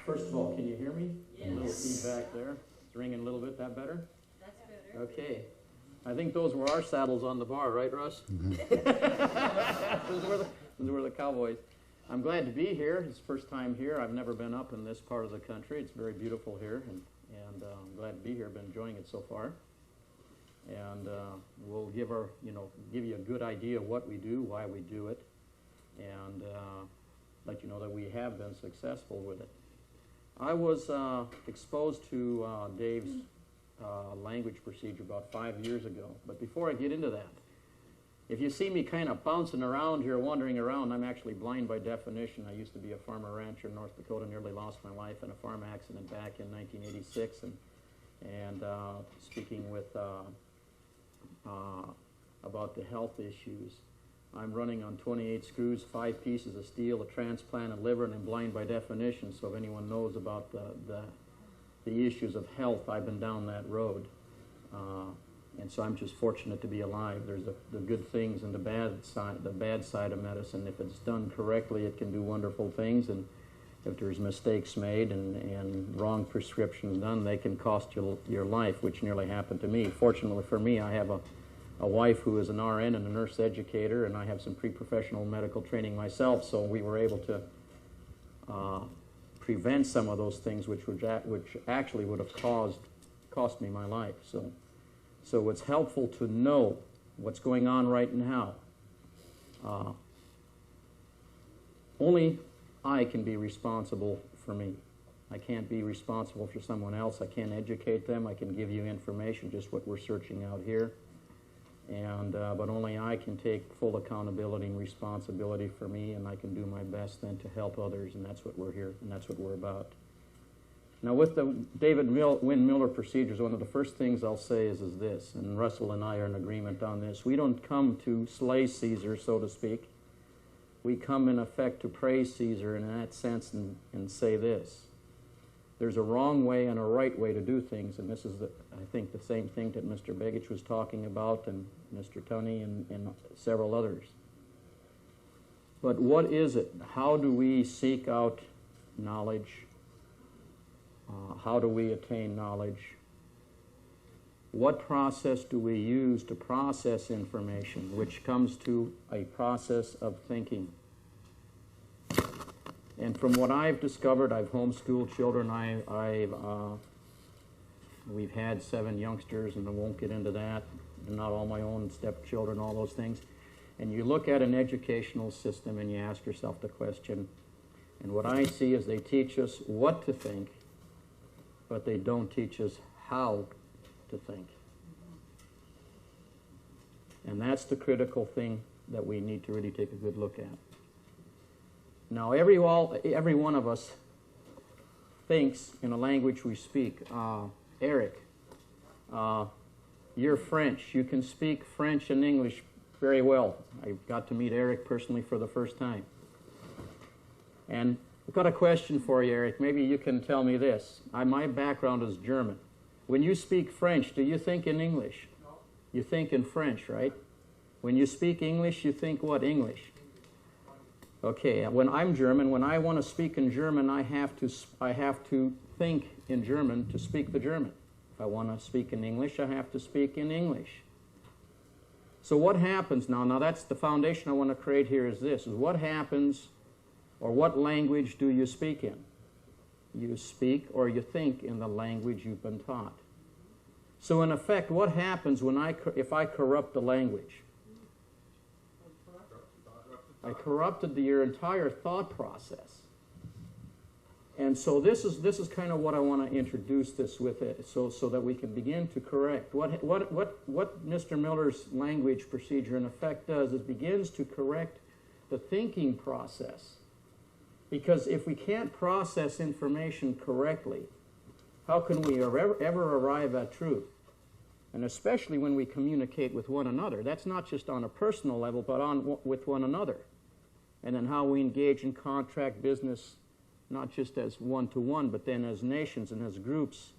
First of all, can you hear me? Yes. A little feedback there. It's ringing a little bit. That better? That's better. Okay. I think those were our saddles on the bar, right, Russ? those were the Cowboys. I'm glad to be here. It's the first time here. I've never been up in this part of the country. It's very beautiful here, and I'm glad to be here. I've been enjoying it so far. And we'll give you a good idea of what we do, why we do it, and let you know that we have been successful with it. I was exposed to Dave's language procedure about 5 years ago. But before I get into that, if you see me kind of bouncing around here, wandering around, I'm actually blind by definition. I used to be a farmer rancher in North Dakota, nearly lost my life in a farm accident back in 1986, and speaking with about the health issues. I'm running on 28 screws, 5 pieces of steel, a transplanted liver, and I'm blind by definition. So if anyone knows about the issues of health, I've been down that road. And so I'm just fortunate to be alive. There's the good things and the bad side of medicine. If it's done correctly, it can do wonderful things. And if there's mistakes made and wrong prescriptions done, they can cost you your life, which nearly happened to me. Fortunately for me, I have a wife who is an RN and a nurse educator, and I have some pre-professional medical training myself, so we were able to prevent some of those things which actually would have cost me my life. So it's helpful to know what's going on right now. Only I can be responsible for me. I can't be responsible for someone else. I can't educate them. I can give you information, just what we're searching out here. But only I can take full accountability and responsibility for me, and I can do my best then to help others, and that's what we're here, and that's what we're about. Now, with the David Wynn Miller procedures, one of the first things I'll say is this, and Russell and I are in agreement on this. We don't come to slay Caesar, so to speak. We come, in effect, to praise Caesar in that sense and say this. There's a wrong way and a right way to do things, and this is, I think, the same thing that Mr. Begich was talking about, and Mr. Tunney and several others. But what is it? How do we seek out knowledge? How do we attain knowledge? What process do we use to process information, which comes to a process of thinking? And from what I've discovered, I've homeschooled children. We've had 7 youngsters, and I won't get into that. And not all my own stepchildren, all those things. And you look at an educational system and you ask yourself the question, and what I see is they teach us what to think, but they don't teach us how to think. And that's the critical thing that we need to really take a good look at. Now, every one of us thinks in a language we speak. Eric, you're French. You can speak French and English very well. I got to meet Eric personally for the first time. And I've got a question for you, Eric. Maybe you can tell me this. My background is German. When you speak French, do you think in English? No. You think in French, right? When you speak English, you think what? English. Okay, when I'm German, when I want to speak in German, I have to think in German to speak the German. If I want to speak in English, I have to speak in English. So what happens now? Now that's the foundation I want to create here is this. Is what happens, or what language do you speak in? You speak or you think in the language you've been taught. So in effect, what happens if I corrupt the language? I corrupted your entire thought process. And so this is kind of what I want to introduce this with it, so that we can begin to correct. What Mr. Miller's language procedure in effect does is begins to correct the thinking process. Because if we can't process information correctly, how can we ever arrive at truth? And especially when we communicate with one another. That's not just on a personal level, but with one another. And then how we engage in contract business, not just as one-to-one, but then as nations and as groups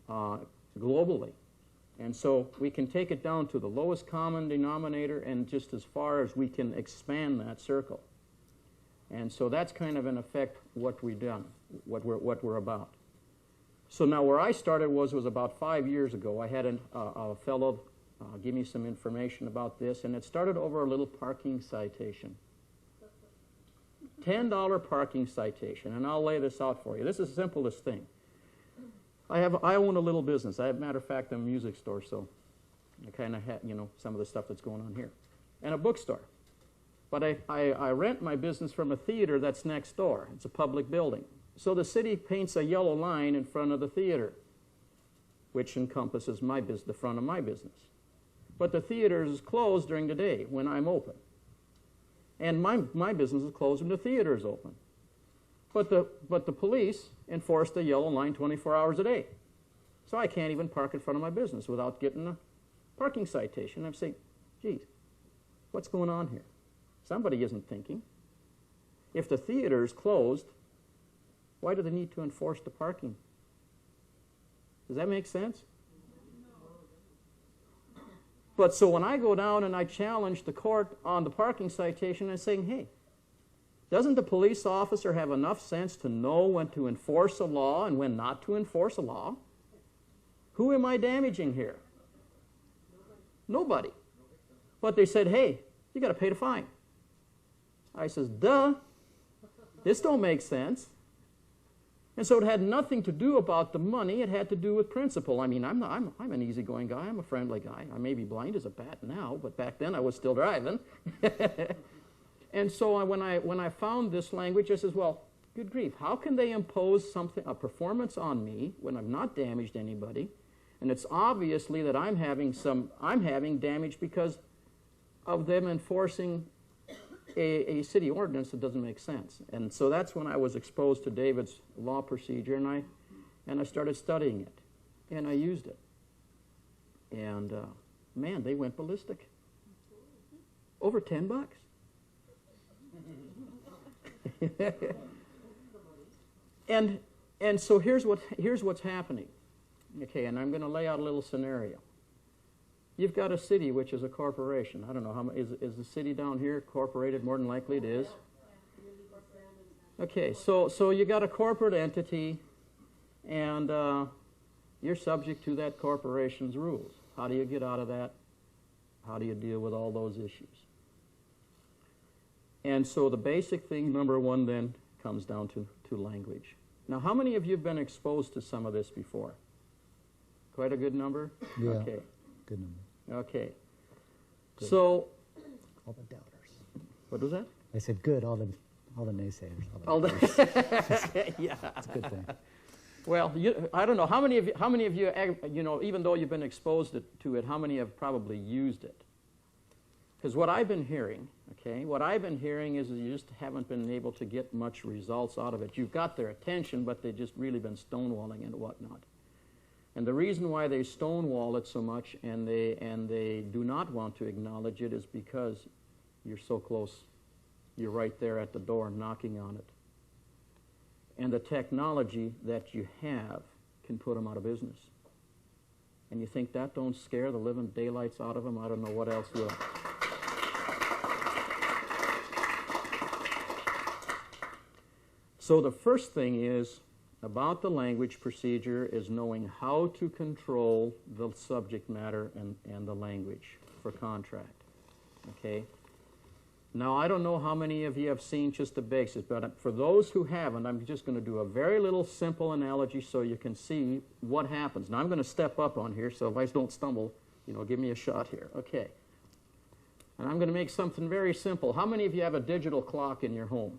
globally. And so we can take it down to the lowest common denominator and just as far as we can expand that circle. And so that's kind of in effect what we've done, what we're about. So now where I started was about 5 years ago. I had a fellow give me some information about this, and it started over a little parking citation. $10 parking citation, and I'll lay this out for you. This is the simplest thing. I own a little business. Matter of fact, I'm a music store, so I kind of have, some of the stuff that's going on here. And a bookstore. But I rent my business from a theater that's next door. It's a public building. So the city paints a yellow line in front of the theater, which encompasses the front of my business. But the theater is closed during the day when I'm open. And my business is closed when the theater is open. But the police enforce the yellow line 24 hours a day. So I can't even park in front of my business without getting a parking citation. I'm saying, geez, what's going on here? Somebody isn't thinking. If the theater is closed, why do they need to enforce the parking? Does that make sense? But so when I go down and I challenge the court on the parking citation, I'm saying, hey, doesn't the police officer have enough sense to know when to enforce a law and when not to enforce a law? Who am I damaging here? Nobody. But they said, hey, you got to pay the fine. I says, duh, this don't make sense. And so it had nothing to do about the money. It had to do with principle. I mean, I'm an easygoing guy. I'm a friendly guy. I may be blind as a bat now, but back then I was still driving. And so when I found this language, I says, well, good grief, how can they impose a performance on me when I've not damaged anybody? And it's obviously that I'm having damage because of them enforcing a city ordinance that doesn't make sense. And so that's when I was exposed to David's law procedure, and I started studying it, and I used it. And man, they went ballistic. Over $10. And so here's what's happening. Okay, and I'm going to lay out a little scenario. You've got a city which is a corporation. I don't know how is the city down here corporated? More than likely it is. Okay, so you got a corporate entity, and you're subject to that corporation's rules. How do you get out of that? How do you deal with all those issues? And so the basic thing, number one, then comes down to language. Now, how many of you have been exposed to some of this before? Quite a good number? Yeah. Okay. Good number. Okay. Good. So, all the doubters. What was that? I said good. All the naysayers. All the yeah. That's a good thing. Well, I don't know how many of you, even though you've been exposed to it, how many have probably used it? Because what I've been hearing, is you just haven't been able to get much results out of it. You've got their attention, but they've just really been stonewalling and whatnot. And the reason why they stonewall it so much and they do not want to acknowledge it is because you're so close. You're right there at the door knocking on it. And the technology that you have can put them out of business. And you think that don't scare the living daylights out of them? I don't know what else will. So the first thing is about the language procedure is knowing how to control the subject matter and the language for contract. Okay? Now, I don't know how many of you have seen just the basics, but for those who haven't, I'm just going to do a very little simple analogy so you can see what happens. Now, I'm going to step up on here, so if I don't stumble, give me a shot here. Okay. And I'm going to make something very simple. How many of you have a digital clock in your home?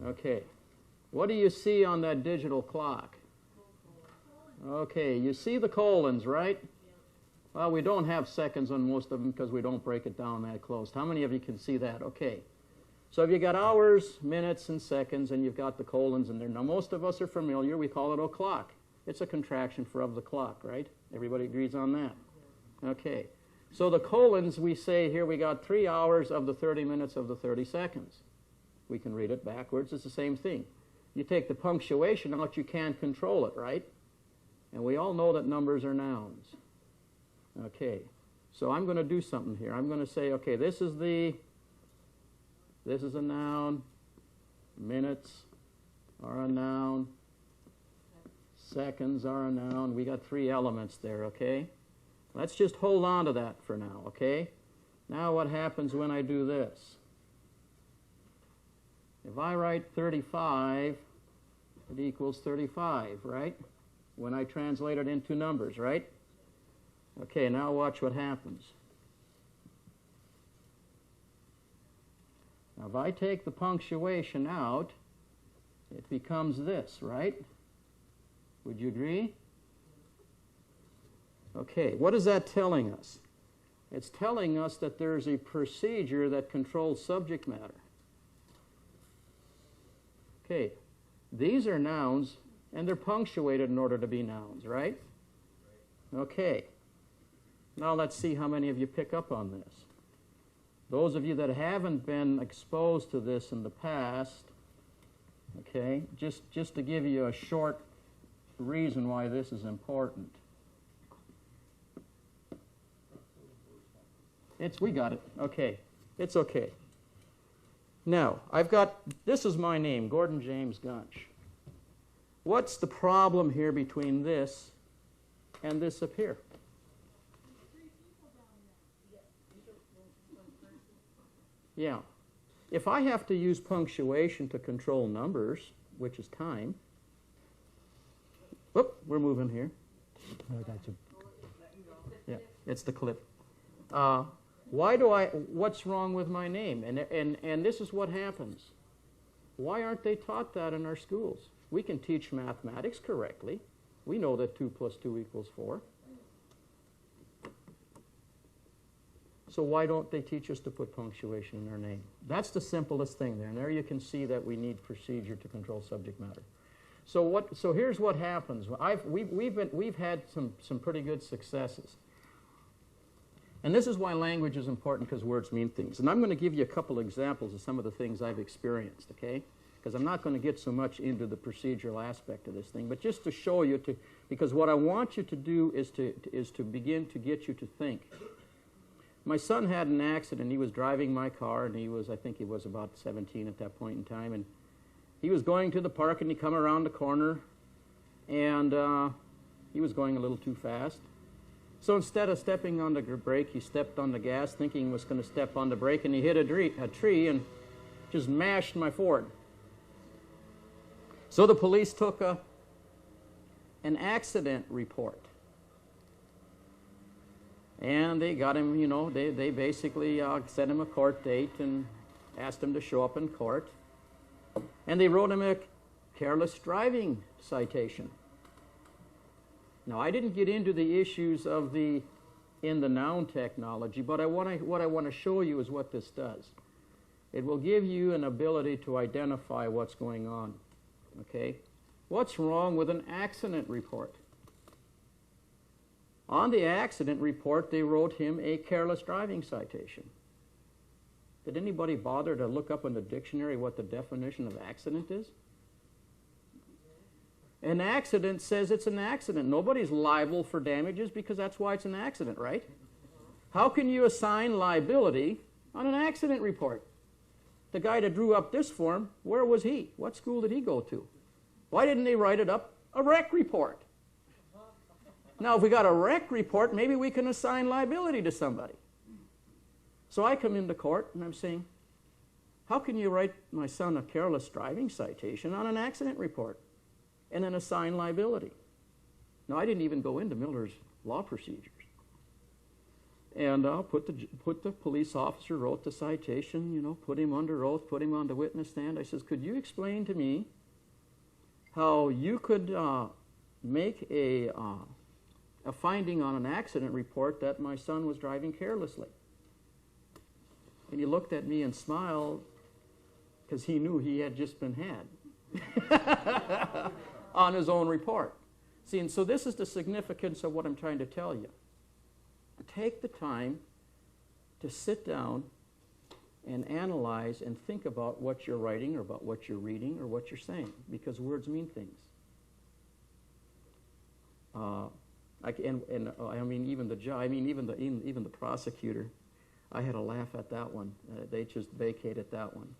Okay. What do you see on that digital clock? Okay, you see the colons, right? Well, we don't have seconds on most of them because we don't break it down that close. How many of you can see that? Okay. So if you got hours, minutes, and seconds, and you've got the colons in there. Now, most of us are familiar. We call it o'clock. It's a contraction for of the clock, right? Everybody agrees on that? Okay. So the colons, we say here we got 3 hours of the 30 minutes of the 30 seconds. We can read it backwards. It's the same thing. You take the punctuation out, you can't control it, right? And we all know that numbers are nouns. Okay, so I'm going to do something here. I'm going to say, okay, this is a noun, Minutes are a noun. Seconds are a noun. We got 3 elements there, okay? Let's just hold on to that for now, okay? Now what happens when I do this? If I write 35, it equals 35, right? When I translate it into numbers, right? Okay, now watch what happens. Now if I take the punctuation out, it becomes this, right? Would you agree? Okay, what is that telling us? It's telling us that there's a procedure that controls subject matter. Okay, these are nouns, and they're punctuated in order to be nouns, right? Okay, now let's see how many of you pick up on this. Those of you that haven't been exposed to this in the past, okay, just to give you a short reason why this is important. We got it. Okay. It's okay. Now, this is my name, Gordon James Gunch. What's the problem here between this and this up here? Yeah. If I have to use punctuation to control numbers, which is time, whoop, we're moving here. I got you. Yeah, it's the clip. What's wrong with my name? And this is what happens. Why aren't they taught that in our schools? We can teach mathematics correctly. We know that 2 plus 2 equals 4. So why don't they teach us to put punctuation in our name? That's the simplest thing there. And there you can see that we need procedure to control subject matter. So here's what happens. We've had some pretty good successes. And this is why language is important, because words mean things. And I'm going to give you a couple examples of some of the things I've experienced, okay? Because I'm not going to get so much into the procedural aspect of this thing, but just to show you, because what I want you to do is to begin to get you to think. My son had an accident. He was driving my car, and I think he was about 17 at that point in time, and he was going to the park, and he come around the corner, and he was going a little too fast. So instead of stepping on the brake, he stepped on the gas, thinking he was going to step on the brake, and he hit a tree and just mashed my Ford. So the police took an accident report. And they got him, they basically set him a court date and asked him to show up in court. And they wrote him a careless driving citation. Now, I didn't get into the issues of in the noun technology, but what I want to show you is what this does. It will give you an ability to identify what's going on, okay? What's wrong with an accident report? On the accident report, they wrote him a careless driving citation. Did anybody bother to look up in the dictionary what the definition of accident is? An accident says it's an accident. Nobody's liable for damages because that's why it's an accident, right? How can you assign liability on an accident report? The guy that drew up this form, where was he? What school did he go to? Why didn't they write it up a wreck report? Now, if we got a wreck report, maybe we can assign liability to somebody. So I come into court and I'm saying, how can you write my son a careless driving citation on an accident report and then assign liability? Now, I didn't even go into Miller's law procedures. And put the police officer, wrote the citation, put him under oath, put him on the witness stand. I says, could you explain to me how you could make a finding on an accident report that my son was driving carelessly? And he looked at me and smiled because he knew he had just been had on his own report. See, and so this is the significance of what I'm trying to tell you. Take the time to sit down and analyze and think about what you're writing or about what you're reading or what you're saying, because words mean things. Even the prosecutor, I had a laugh at that one. They just vacated that one.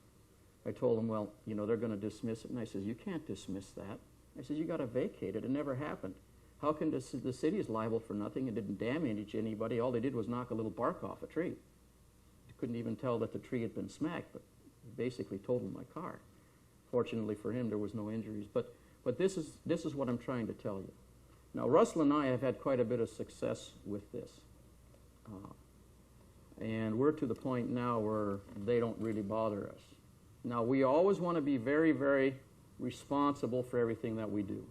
I told him, well, you know, they're going to dismiss it. And I says, you can't dismiss that. I says, you got to vacate it. It never happened. How can the city is liable for nothing? It didn't damage anybody. All they did was knock a little bark off a tree. You couldn't even tell that the tree had been smacked, but basically totaled my car. Fortunately for him, there was no injuries. But this is what I'm trying to tell you. Now, Russell and I have had quite a bit of success with this. And we're to the point now where they don't really bother us. Now, we always want to be very, very responsible for everything that we do.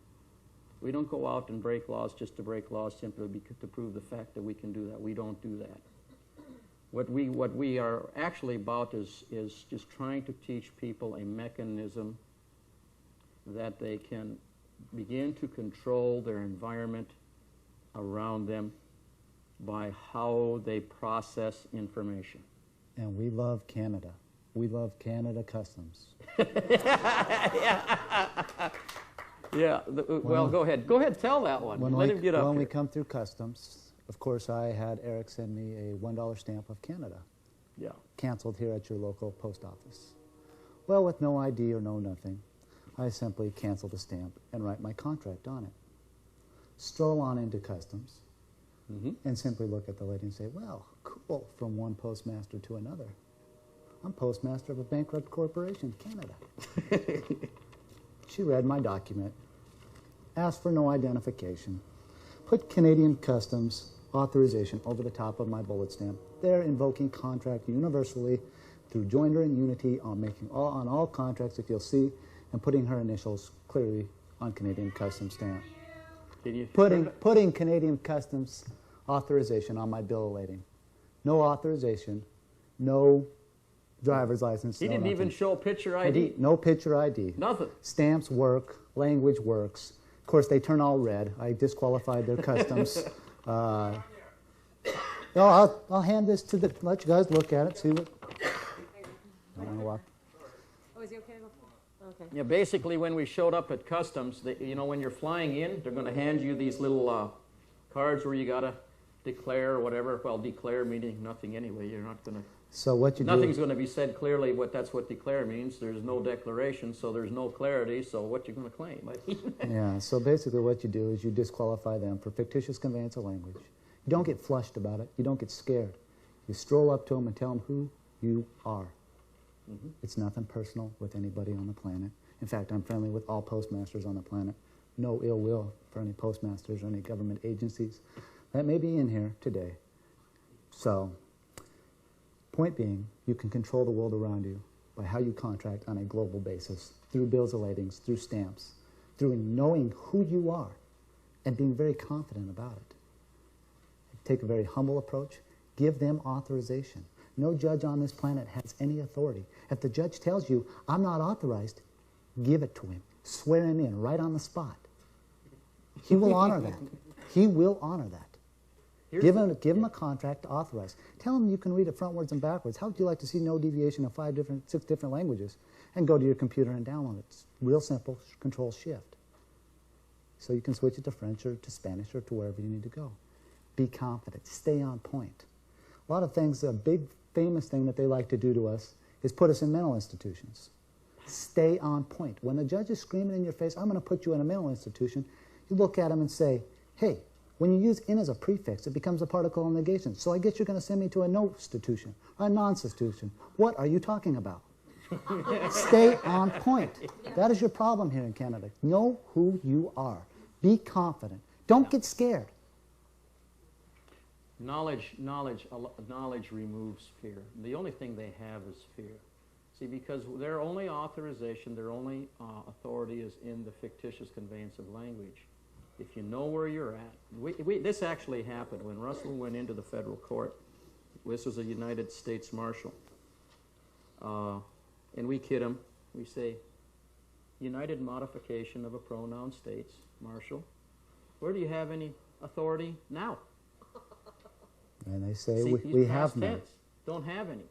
We don't go out and break laws just to break laws simply to prove the fact that we can do that. We don't do that. What we are actually about is just trying to teach people a mechanism that they can begin to control their environment around them by how they process information. And we love Canada. We love Canada customs. Yeah. Well, go ahead. Go ahead, tell that one. Let him get up When here. we come through customs, of course, I had Eric send me a $1 stamp of Canada. Yeah. Canceled here at your local post office. Well, with no ID or no nothing, I simply cancel the stamp and write my contract on it. Stroll on into customs and simply look at the lady and say, well, cool, from one postmaster to another. I'm postmaster of a bankrupt corporation, Canada. She read my document, asked for no identification, put Canadian Customs authorization over the top of my bullet stamp. They're invoking contract universally through joinder and unity on all contracts, if you'll see, and putting her initials clearly on Canadian Customs stamp. Putting Canadian Customs authorization on my bill of lading. No authorization, no driver's license. He no didn't nothing. even show picture ID. No picture ID. Nothing. Stamps work, language works. Of course, they turn all red. I disqualified their customs. I'll hand this to let you guys look at it, see what. I want to walk. Oh, is he okay? Okay. Yeah, basically, when we showed up at customs, you know, when you're flying in, they're going to hand you these little cards where you got to declare or whatever. Well, declare meaning nothing anyway. You're not going to. So what you Nothing's do? going to be said clearly. That's what declare means. There's no declaration, so there's no clarity. So what you going to claim? Yeah. So basically, what you do is you disqualify them for fictitious conveyance of language. You don't get flushed about it. You don't get scared. You stroll up to them and tell them who you are. It's nothing personal with anybody on the planet. In fact, I'm friendly with all postmasters on the planet. No ill will for any postmasters or any government agencies that may be in here today. So, point being, you can control the world around you by how you contract on a global basis, through bills of ladings, through stamps, through knowing who you are and being very confident about it. Take a very humble approach. Give them authorization. No judge on this planet has any authority. If the judge tells you, I'm not authorized, give it to him. Swear him in right on the spot. He will honor that. He will honor that. Give him a contract to authorize. Tell him you can read it frontwards and backwards. How would you like to see no deviation of 6 different languages? And go to your computer and download it. It's real simple, Control Shift. So you can switch it to French or to Spanish or to wherever you need to go. Be confident. Stay on point. A lot of things, a big famous thing that they like to do to us is put us in mental institutions. Stay on point. When the judge is screaming in your face, I'm going to put you in a mental institution, you look at him and say, hey, when you use in as a prefix, it becomes a particle of negation. So I guess you're going to send me to a no-institution, or a non-institution. What are you talking about? Stay on point. That is your problem here in Canada. Know who you are. Be confident. Don't get scared. Knowledge removes fear. The only thing they have is fear. See, because their only authorization, their only authority is in the fictitious conveyance of language. If you know where you're at, this actually happened when Russell went into the federal court. This was a United States Marshal. And we kid him. We say, United Modification of a Pronoun States, Marshal. Where do you have any authority now? And they say, See, we have past none. tense, don't have any.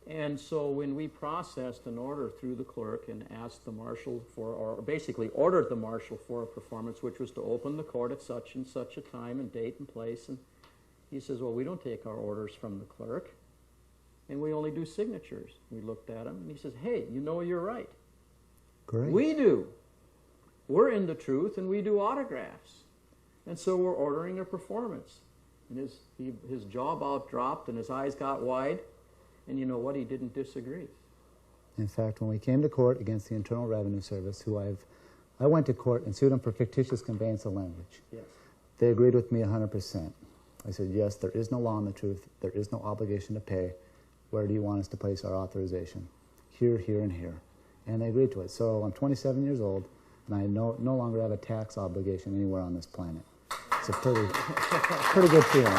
And so when we processed an order through the clerk and asked the marshal for, or basically ordered the marshal for a performance, which was to open the court at such and such a time and date and place, and he says, well, we don't take our orders from the clerk. and we only do signatures. We looked at him, and he says, hey, you know you're right. Great. We do. We're in the truth, and we do autographs. And so we're ordering a performance. And his jaw about dropped, and his eyes got wide, and you know what? He didn't disagree. In fact, when we came to court against the Internal Revenue Service, I went to court and sued them for fictitious conveyance of language. Yes. They agreed with me 100%. I said, yes, there is no law in the truth. There is no obligation to pay. Where do you want us to place our authorization? Here, here, and here. And they agreed to it. So I'm 27 years old, and I no longer have a tax obligation anywhere on this planet. It's a pretty good feeling.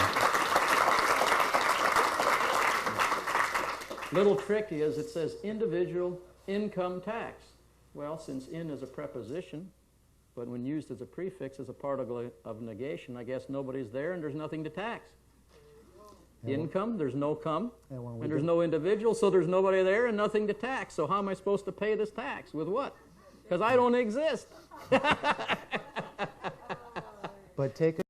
Little trick is it says individual income tax. Well, since in is a preposition, but when used as a prefix as a particle of negation, I guess nobody's there and there's nothing to tax. Income, there's no come, and there's no individual, so there's nobody there and nothing to tax. So how am I supposed to pay this tax? With what? Because I don't exist. But take